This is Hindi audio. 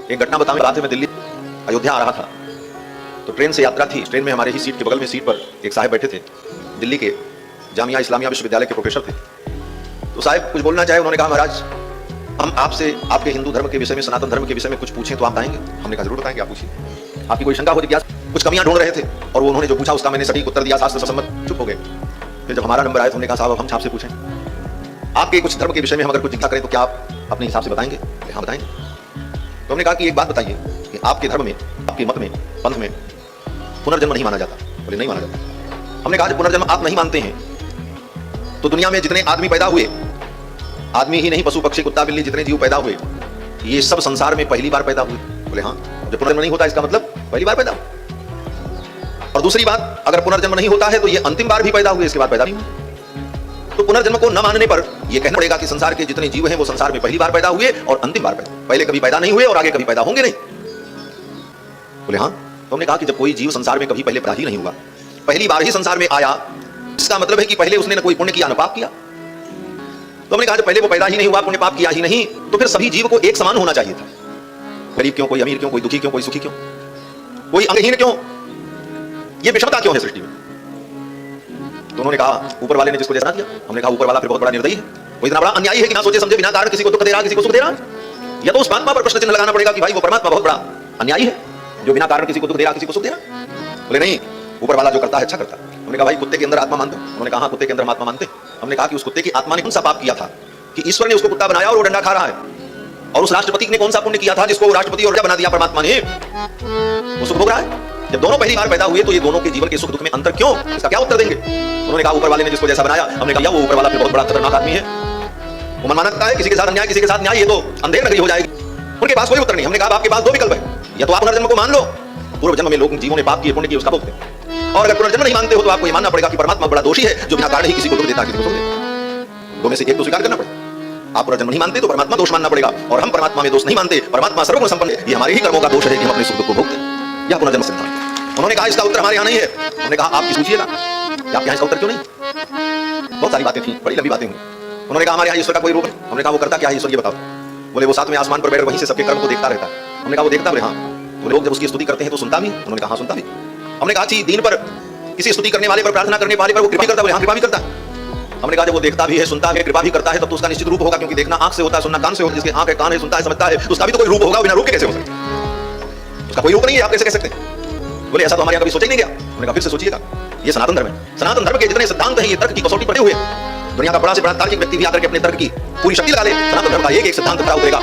एक घटना बताऊं। रात में मैं दिल्ली अयोध्या आ रहा था, तो ट्रेन से यात्रा थी। ट्रेन में हमारे ही सीट के बगल में सीट पर एक साहब बैठे थे, दिल्ली के जामिया इस्लामिया विश्वविद्यालय के प्रोफेसर थे। तो साहब कुछ बोलना चाहे, उन्होंने कहा महाराज हम आपसे आपके हिंदू धर्म के विषय में, सनातन धर्म के विषय में कुछ पूछें तो आप बताएंगे? हमने कहा जरूर बताएंगे, आप पूछिए। आपकी कोई शंका हो, जिज्ञासा, कुछ कमियां ढूंढ रहे थे, और वो उन्होंने जो पूछा उसका मैंने सटीक उत्तर दिया, शास्त्र सम्मत। चुप हो गए। फिर जब हमारा नंबर आया तो हमने कहा साहब हम आपसे पूछें, आपके कुछ धर्म के विषय में हम अगर कुछ जिज्ञासा करें तो क्या आप अपने हिसाब से बताएंगे? हाँ बताएंगे। तो हमने कहा कि एक बात बताइए कि आपके धर्म में, आपके मत में, पंथ में पुनर्जन्म नहीं माना जाता? बोले नहीं माना जाता। हमने कहा जब पुनर्जन्म आप नहीं मानते हैं तो दुनिया में जितने आदमी पैदा हुए, आदमी ही नहीं पशु पक्षी कुत्ता बिल्ली जितने जीव पैदा हुए, ये सब संसार में पहली बार पैदा हुए? बोले हाँ। जब पुनर्जन्म नहीं होता इसका मतलब पहली बार पैदा। और दूसरी बात, अगर पुनर्जन्म नहीं होता है तो ये अंतिम बार भी पैदा हुए, इसके बाद पैदा नहीं हुए। तो पुनर्जन्म को न मानने पर यह कहना पड़ेगा कि संसार के जितने जीव हैं वो संसार में पहली बार पैदा हुए और अंतिम बार पैदा, पहले कभी पैदा नहीं हुए और आगे कभी पैदा होंगे नहीं। बोले हाँ। तो हमने कहा कि जब कोई जीव संसार में कभी पहले पैदा ही नहीं हुआ, पहली बार ही संसार में आया, इसका मतलब है कि पहले उसने न कोई पुण्य किया न पाप किया। तो हमने कहा जब पहले वो पैदा ही नहीं हुआ, पुण्य पाप किया ही नहीं, तो फिर सभी जीव को एक समान होना चाहिए था। गरीब क्यों, कोई अमीर क्यों, कोई दुखी क्यों, कोई सुखी क्यों, कोई अंगहीन क्यों, ये विषमता क्यों है सृष्टि में? तो उन्होंने कहा ऊपर वाले ने जिसको जैसा दिया। हमने कहा ऊपर वाला फिर बहुत बड़ा निर्दयी है, वो इतना बड़ा अन्यायी है कि ना सोचे समझे बिना कारण किसी को दुख दे रहा, किसी को सुख दे रहा। या तो उस परमात्मा पर प्रश्न चिन्ह लगाना पड़ेगा कि भाई वो परमात्मा बहुत बड़ा अन्यायी है जो बिना कारण किसी को दुख दे रहा, किसी को सुख दे रहा। बोले नहीं, ऊपर वाला जो करता है अच्छा करता है। हमने कहा भाई कुत्ते के अंदर आत्मा मानते हो? उन्होंने कहा कुत्ते के अंदर आत्मा मानते। हमने कहा कि उस कुत्ते की आत्मा ने कौन सा पाप किया था कि ईश्वर ने उसको कुत्ता बनाया और वो डंडा खा रहा है? और उस राष्ट्रपति ने कौन सा पुण्य किया था जिसको राष्ट्रपति और बना दिया परमात्मा ने? वो सुख भोग रहा है। जब दोनों पहली बार पैदा हुए तो ये दोनों के जीवन के सुख दुख में अंतर क्यों? इसका क्या उत्तर देंगे? उन्होंने कहा ऊपर वाले ने जिसको जैसा बनाया। हमने कहा वो ऊपर वाला फिर बहुत बड़ा खतरनाक आदमी है, वो मनमाना करता है, किसी के साथ अन्याय किसी के साथ न्याय, ये तो अंधेर नगरी हो जाएगी। उनके पास कोई उत्तर नहीं। हमने कहा आपके पास दो विकल्प है, या तो आप पुनर्जन्म को मान लो, पूर्व जन्म में लोग जीवों ने पाप किए पुण्य किए उसका भोगते, और अगर पुनर्जन्म नहीं मानते हो तो आपको ये मानना पड़ेगा कि परमात्मा बड़ा दोषी है जो बिना कारण ही किसी को दुख देता, किसी को सुख देता। दो में से एक तो स्वीकार करना पड़ेगा। आप पुनर्जन्म नहीं मानते तो परमात्मा दोष मानना पड़ेगा, और हम परमात्मा में दोष नहीं मानते, परमात्मा सर्वगुण संपन्न है, ये हमारे ही कर्मों का दोष है कि हम अपने सुख दुख को भोगते हैं। यह पुनर्जन्म सिद्धांत। उन्होंने कहा इसका उत्तर हमारे यहाँ नहीं है। हमने कहा आप पूछिएगा कि आपके यहाँ इसका उत्तर क्यों नहीं? बहुत सारी बातें थी, बड़ी लंबी बातें हुई। उन्होंने कहा हमारे यहाँ ईश्वर का कोई रूप है। हमने कहा वो करता क्या है ईश्वर, ये बताओ। बोले वो सातवें आसमान पर बैठ वहीं से सबके कर्म को देखता रहता है। हमने कहा वो देखता? बोले हाँ। तो लोग जब उसकी स्तुति करते हैं तो सुनता भी? उन्होंने कहा हाँ सुनता भी। हमने कहा दिन पर किसी स्तुति करने वाले पर, प्रार्थना करने वाले पर वो कृपा करता? बोले हाँ कृपा भी करता। हमने कहा जब वो देखता भी है, सुनता भी है, कृपा भी करता है, तब तो उसका निश्चित रूप होगा, क्योंकि देखना आंख से होता है, सुनना कान से होता है। जिसके आंख है, कान है, सुनता है, समझता है, उसका भी तो कोई रूप होगा, बिना रूप के कैसे हो सकता है? उसका कोई रूप नहीं है, आप कैसे कह सकते हैं? बोले ऐसा तो हमारे यहाँ कभी सोचा ही नहीं गया। उन्होंने कहा फिर से सोचिएगा, ये सनातन धर्म है। सनातन धर्म के जितने सिद्धांत हैं ये तर्क की कसौटी पड़े हुए हैं। दुनिया का बड़ा से बड़ा तार्किक व्यक्ति भी आकर के अपने तर्क की पूरी शक्ति लगा ले, सनातन धर्म का एक एक सिद्धांत खड़ा उतरेगा।